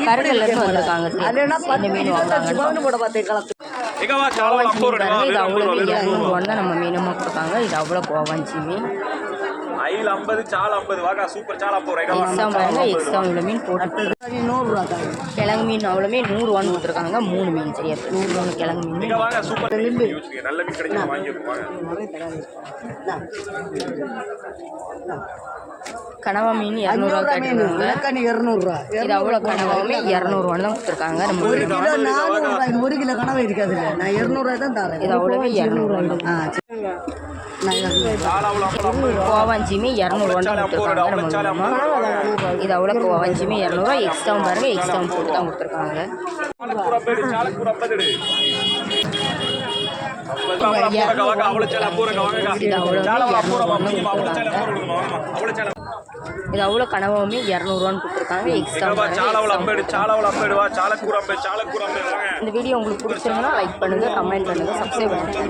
கருங்கல்லேருந்து வந்திருக்காங்க. இந்த மீன் வாங்குறாங்க. இது அவ்வளோ 200 தான் நம்ம மீனமாக கொடுக்காங்க. இது அவ்வளோ கோவாஞ்சி மீன். எக்ஸாம் பாருங்க, எக்ஸாம் இவ்வளோ மீன் போட்டு கிழங்கு மீன் அவ்வளோமே 100 கொடுத்துருக்காங்க. 3 மீன் சரியா 100 கிழங்கு மீன். கனவா மீன் 200 கேட்டுருக்காங்க. இது அவ்வளோ கனவாவுமே 200 தான் கொடுத்துருக்காங்க. நம்ம 1 கிலோ கனவா இருக்காது. நான் 200 தான் தரேன். இது அவ்வளோவே 200 கோவாஞ்சியுமே 200 தான் கொடுத்துருக்காங்க. நம்ம இது அவ்வளோ கோவாஞ்சியுமே 200. எக்ஸ்ட்ராவும் பாருங்க, எக்ஸ்ட்ராவும் போட்டு தான் கொடுத்துருக்காங்க. இது அவ்வளோ கனவாவுமே 200 கொடுத்துருக்காங்க. எக்ஸ்ட்ரா இந்த வீடியோ உங்களுக்கு பிடிச்சிருந்தா லைக் பண்ணுங்கள், கமெண்ட் பண்ணுங்கள், சப்ஸ்கிரைப் பண்ணுங்கள்.